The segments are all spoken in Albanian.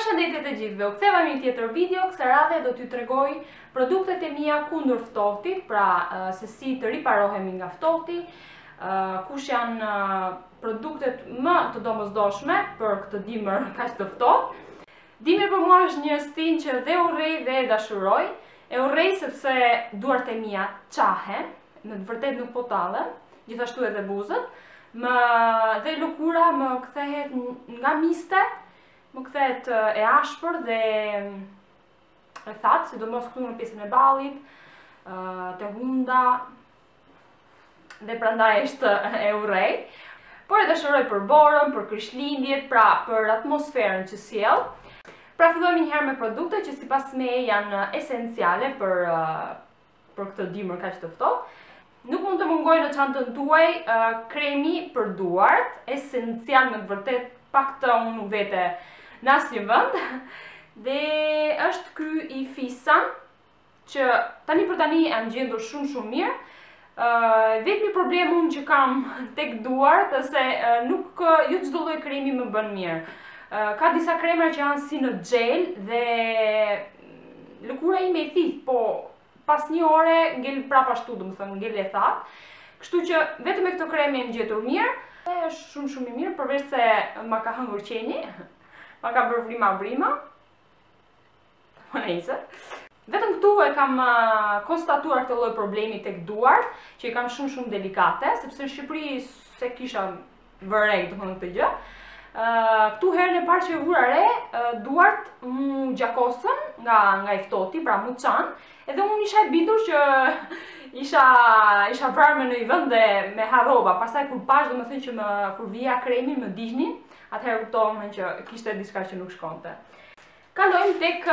Përshëndetje të gjithëve, u ktheva një tjetër video, kësaj radhe do t'ju tregoj produktet e mia kundër ftohtit, pra se si të riparohemi nga ftohti, kush janë produktet më të domosdoshme për këtë dimër kaq të ftohtë. Dimri për mua është një stin që dhe urrej dhe e dashuroj. E urrej sepse duart e mia qahen, në të vërtetë nuk po tallen, gjithashtu edhe buzët. Dhe lëkura më kthehet nga miste, më kthehet e ashpër dhe e thatë, sidomos këtu në pjesën e ballit, te hunda, dhe prandaj është e urrej. Por e dashuroj për borën, për Krishtlindjet, pra për atmosferën që sjell. Pra fillojmë një herë me produkte që sipas meje janë esenciale për këtë dimër kaq të ftohtë. Nuk mund të mungoj në çantën tuaj kremi për duart, esencial me të vërtet, pak të unë nuk vete në asnjë vend. Dhe është ky i Fisan, që tani për tani jam gjendur shumë mirë. Vetmi problem unë që kam tek duart është se nuk jo çdo lloj kremi më bën mirë. Ka disa krema që janë si në gel dhe lëkura ime e thith, po pas një ore ngel prap ashtu, domethënë ngel e thatë. Kështu që vetëm me këtë krem jam gjetur mirë. Është shumë i mirë, përveç se ma ka hëngur qeni, ma ka bërë vrima. Po nejse. Vetëm këtu e kam konstatuar këtë lloj problemi tek duart, që i kam shumë delikate, sepse në Shqipëri se kisha vërej domethënë këtë gjë. Këtu herën e parë që e vura re, duart mu gjakosën nga i ftohti, pra mu çan, edhe unë isha e bindur që isha vrarë në një vend dhe me harrova. Pastaj kur pash domethënë që kur vija kremin më diqnin, atëherë kuptova që kishte diçka që nuk shkonte. Kalojmë tek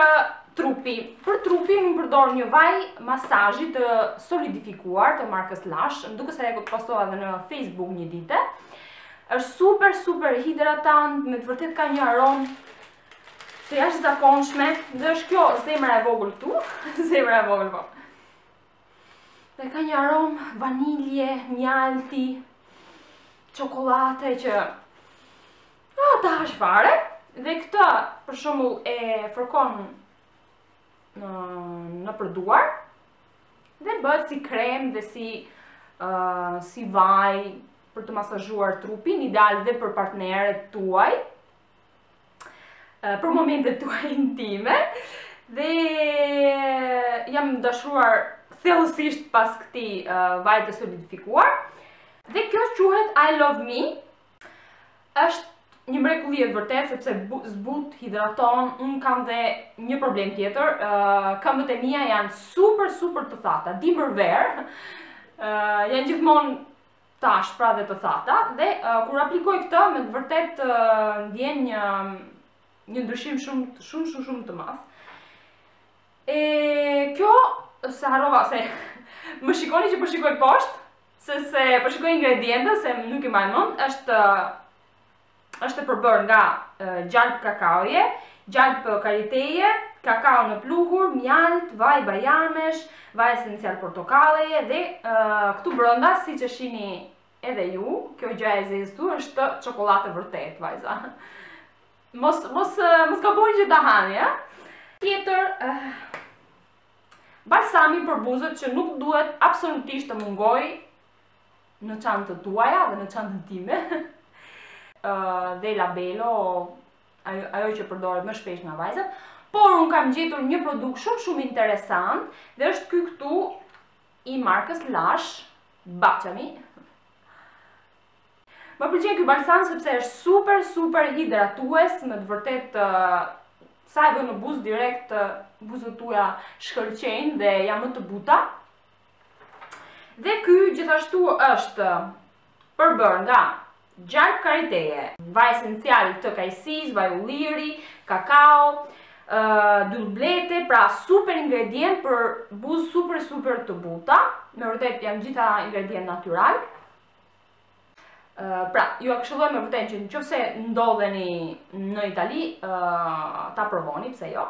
trupi. Për trupi unë përdor një vaj masazhi të solidifikuar të markës Lush, më duket se e postova edhe në Facebook një ditë. Është super hidratant, me të vërtet ka një aromë të jashtëzakonshme, dhe është kjo zemra e vogël këtu, zemra e vogël po. Dhe ka një aromë vanilje, mjalti, çokolate që ta hash fare. Dhe këtë për shembull e fërkon në përduar dhe bëhet si krem dhe si vaj për të masazhuar trupin, ideal dhe për partnerët tuaj, për momentet tuaj intime. Dhe jam dashuruar thellësisht pas këtij vaji të solidifikuar. Dhe kjo quhet I Love Me. Është një mrekulli e vërtet, sepse zbut, hidraton. Unë kam dhe një problem tjetër. Këmbët e mia janë super të thata, dimër ver. Janë gjithmonë tash, pra dhe të thata, dhe kur aplikoj këtë, me të vërtet ndjen një ndryshim shumë të madh. Kjo, se harrova, se më shikoni që po shikoj poshtë, se po shikoj ingredientët, se nuk i mbaj mend, është përbërë nga gjalp kakaoje, gjalp kariteje, kakao në pluhur, mjalt, vaj bajamesh, vaj esencial portokalleje dhe këtu brenda, siç e shihni edhe ju, kjo gjë e zezë këtu është çokoladë vërtet, vajza. Mos gaboni që ta hani, ja? Tjetër, balsami për buzët që nuk duhet absolutisht të mungoj në çantët tuaja dhe në çantën time. Dhe Labello, ajo që përdoret më shpesh nga vajzat. Por unë kam gjetur një produkt shumë interesant, dhe është ky këtu i markës Lush, Bachami. Më pëlqen ky balsam sepse është super hidratues, me të vërtet sa e vë në buzë direkt buzët tuaja shkëlqejnë dhe janë më të buta. Dhe ky gjithashtu është përbërë nga gjalp kariteje, vaj esencial të kajsis, vaj ulliri, kakao, dulblete, pra super ingredient për buzë super të buta. Me vërtet janë gjitha ingredient natyral. Pra, ju a këshilloj me vërtet që nëse ndodheni në Itali, ta provoni, pse jo.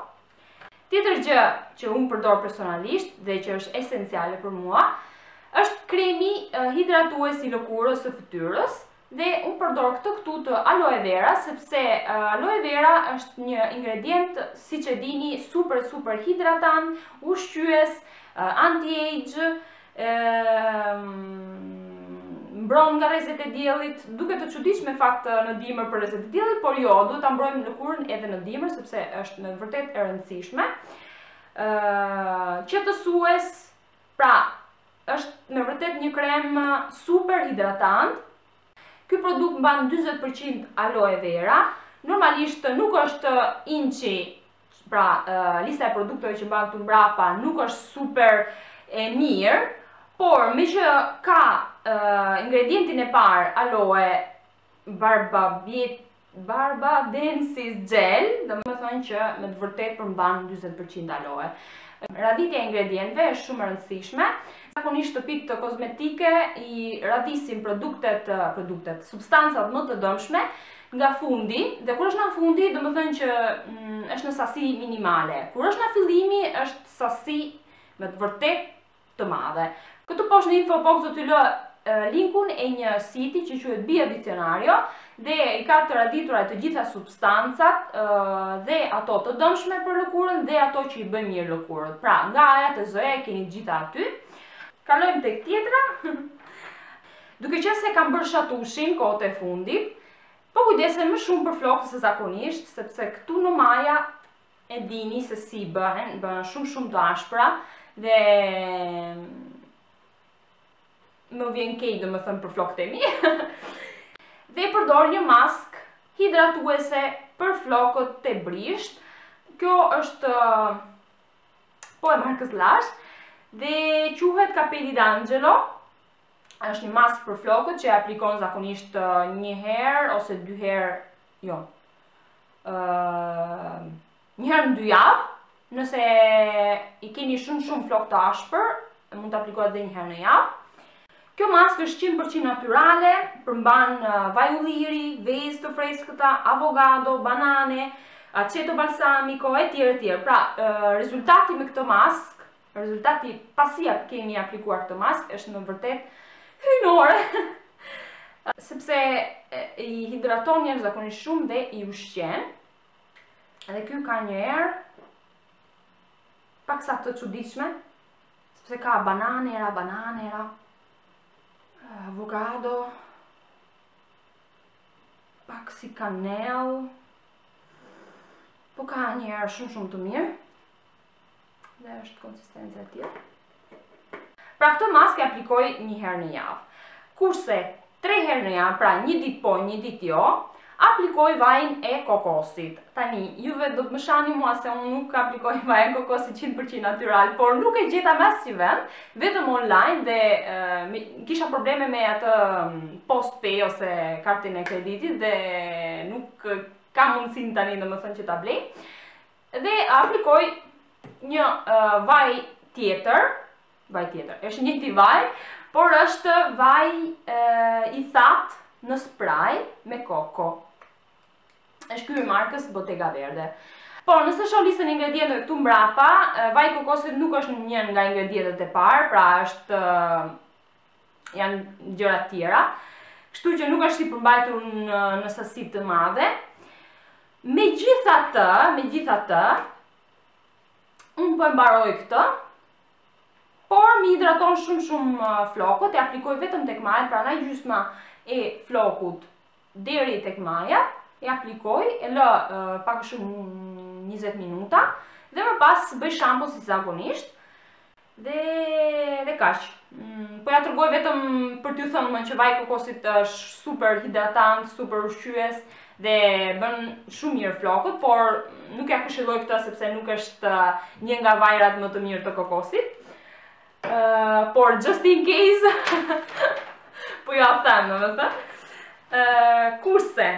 Tjetër gjë që unë përdor personalisht dhe që është esenciale për mua, është kremi hidratues i lëkurës së fytyrës. Dhe unë përdor këtë këtu të aloe vera, sepse aloe vera është një ingredient, siç e dini, super hidratant, ushqyes, anti-age, mbron nga rrezet e diellit. Duket të çuditshme fakt në dimër për rrezet e diellit, por jo, duhet ta mbrojmë lëkurën edhe në dimër sepse është në vërtet e rëndësishme. Qetësues, pra është në vërtet një krem super hidratant. Ky produkt mban 40% aloe vera. Normalisht nuk është inçi, pra lista e produkteve që mban këtu mbrapa nuk është super e mirë, por me që ka ingredientin e parë aloe barbadensis gel, domethënë që me të vërtetë përmban 40% aloe. Radhitja e ingredientëve është shumë e rëndësishme. Zakonisht shtëpitë kozmetike i radhisin substancat më të dëmshme nga fundi, dhe kur është nga fundi, domethënë që është në sasi minimale. Kur është nga fillimi, është sasi me të vërtetë të madhe. Këtu poshtë në info box do t'ju lë linkun e një siti që quhet Biodiccionario dhe i ka të radhitura të gjitha substancat dhe ato të dëmshme për lëkurën dhe ato që i bëjnë mirë lëkurën. Pra, nga aja të zoja e keni gjitha aty. Kalojmë tek tjetra. Duke qenë se kam bërë shatushin kohët e fundit, po kujdesen më shumë për flokët se zakonisht, sepse këtu në maja e dini se si bëhen shumë të ashpra dhe më vjen keq domethënë për flokët e mi. Dhe përdor një mask hidratuese për flokët të brisht. Kjo është po e markës Lash dhe quhet Capelli d'Angelo. Është një mask për flokët që e aplikon zakonisht një herë ose dy herë, jo. Një herë në 2 javë. Nëse i keni shumë flokë të ashpër, mund të aplikohet edhe një herë në javë. Kjo maskë është 100% natyrale, përmban vaj ulliri, vezë të freskëta, avokado, banane, aceto balsamico e tjerë. Pra, rezultati me këtë maskë, rezultati pasi kemi aplikuar këtë maskë, është në vërtet hynore. Sepse i hidraton njerëz zakonisht shumë dhe i ushqen. Edhe ky ka një erë paksa të çuditshme, sepse ka bananera, avokado, pak si kanel, po ka një erë shumë të mirë dhe është konsistenca e tillë. Pra këtë maskë aplikoj një herë në javë. Kurse 3 herë në javë, pra një ditë po, një ditë jo, aplikoj vajin e kokosit. Tani, juve do të më shani mua se unë nuk aplikoj vajin e kokosit 100% natyral, por nuk e gjeta me asnjë vend, vetëm online dhe kisha probleme me atë postpay ose kartën e kreditit dhe nuk ka mundësinë tani domethënë që ta blej. Dhe aplikoj një vaj tjetër, është njëjti vaj, por është vaj i thatë në spray me koko. Është ky i markës Bottega Verde. Por nëse shoh listën e ingredientëve këtu mbrapa, vaji i kokosit nuk është një nga ingredientët e parë, pra janë gjëra të tjera. Kështu që nuk është i përmbajtur në sasi të madhe. Megjithatë, unë po e mbaroj këtë, por mi hidraton shumë flokët, e aplikoj vetëm tek majat, pra ndaj gjysma e flokut deri tek majat, e aplikoj, e lë pak shumë 20 minuta, dhe më pas bëj shampo si zakonisht, dhe kaq. Po ja tregoj vetëm për t'ju thënë që vaji i kokosit është super hidratant, super ushqyes, dhe bën shumë mirë flokët, por nuk ja këshilloj këtë sepse nuk është një nga vajrat më të mirë të kokosit. Por just in case, po ja them, domethënë. Kurse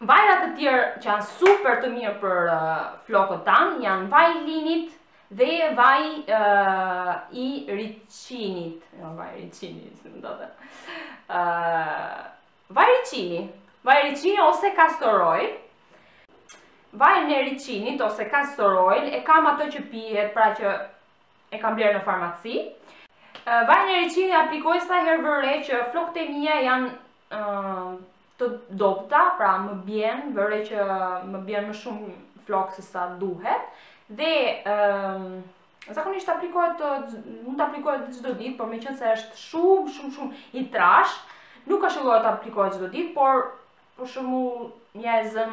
vajrat të tjerë që janë super të mirë për flokët tanë janë vaji i linit dhe vaji i ricinit. Jo, vaji i ricinit, si më thotë. Vaji ricini ose castor oil. Vajin e ricinit ose castor oil e kam atë që pihet, pra që e kam blerë në farmaci. Vaj në reqini aplikoj sa herë vëre që flokët e mia janë të dopta, pra më bjen, vëre që më bjen më shumë flokë se sa duhet. Dhe zakonisht mund të aplikohet çdo ditë, por meqense se është shumë i trash, nuk ka shëllohet të aplikohet çdo ditë, por për shembull ja e zëm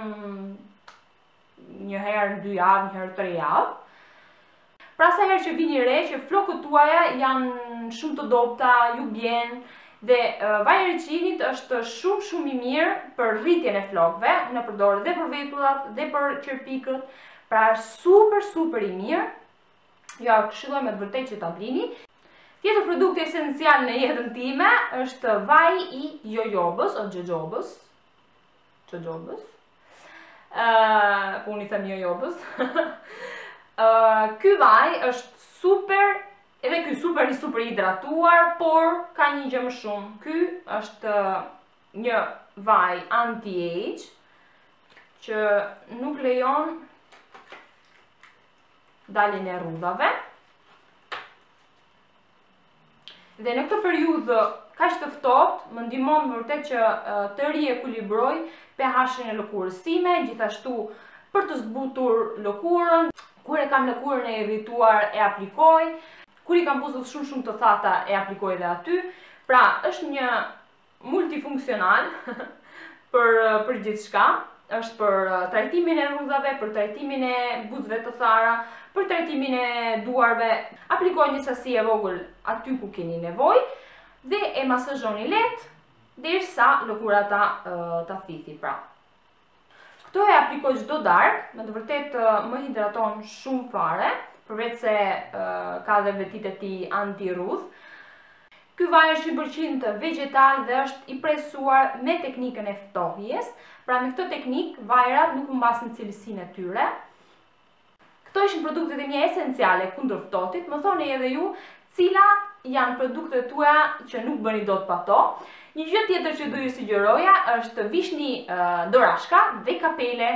një herë në 2 javë, një herë 3 javë. Pra sa herë që vini re që flokët tuaja janë shumë të dopta, ju bjen, dhe vaji i reqinit është shumë i mirë për rritjen e flokëve, në përdor dhe për vetullat dhe për qerpikët, pra është super i mirë. Ja, këshilloj me të vërtet që ta blini. Tjetër produkt esencial në jetën time është vaji i jojobës, o xhoxhobës. Po unë i them jojobës. Ky vaj është super, edhe ky super hidratuar, por ka një gjë më shumë. Ky është një vaj anti-age që nuk lejon daljen e rrudhave. Dhe në këtë periudhë kaq të ftohtë më ndihmon vërtet që të riekuilibroj pH-in e lëkurës time, gjithashtu për të zbutur lëkurën. Kur e kam lëkurën e irrituar e aplikoj, kur i kam buzët shumë të thata e aplikoj dhe aty. Pra është një multifunksional për gjithçka. Është për trajtimin e rrudhave, për trajtimin e buzëve të thara, për trajtimin e duarve. Aplikoj një sasi e vogël aty ku keni nevojë dhe e masazhoni lehtë derisa lëkura ta thithë. Pra, këto e aplikoj çdo darkë, me të vërtet më hidraton shumë fare, përveç se ka dhe vetit e tij anti-rrudh. Ky vaj është 100% vegetal dhe është i presuar me teknikën e ftohjes. Pra me këtë teknikë vajrat nuk humbasin cilësinë e tyre. Këto ishin produktet e mia esenciale kundër ftohtit. Më thoni edhe ju cilat janë produktet tuaja që nuk bëni dot pa to. Një gjë tjetër që do ju sugjeroja është vishni dorashka dhe kapele.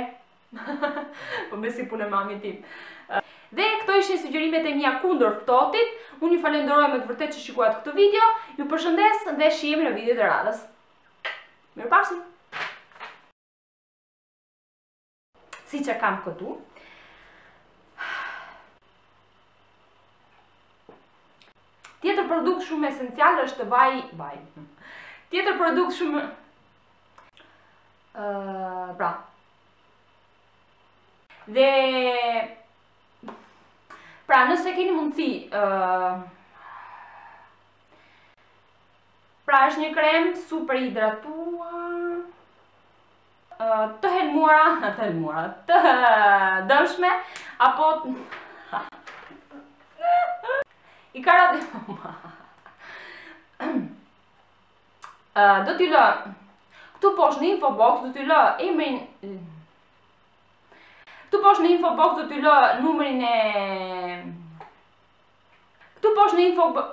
Po me si punë mami tim. Dhe këto ishin sugjerimet e mia kundër ftohtit. Unë ju falenderoj me të vërtet që shikuat këtë video. Ju përshëndes dhe shihemi në videot e radhës. Mirupafshim. Si që kam këtu. Tjetër produkt shumë esencial është vaji. Tjetër produkt shumë... Pra. Dhe... Pra, nëse keni mundësi... Pra, është një krem super hidratuar... Të helmuara, të dëmshme, apo... I kara dhe... Do t'i lë... Këtu poshtë në infobox do t'i lë emrin... Këtu poshtë në infobox do t'i lë numrin e... Këtu poshtë në infobox...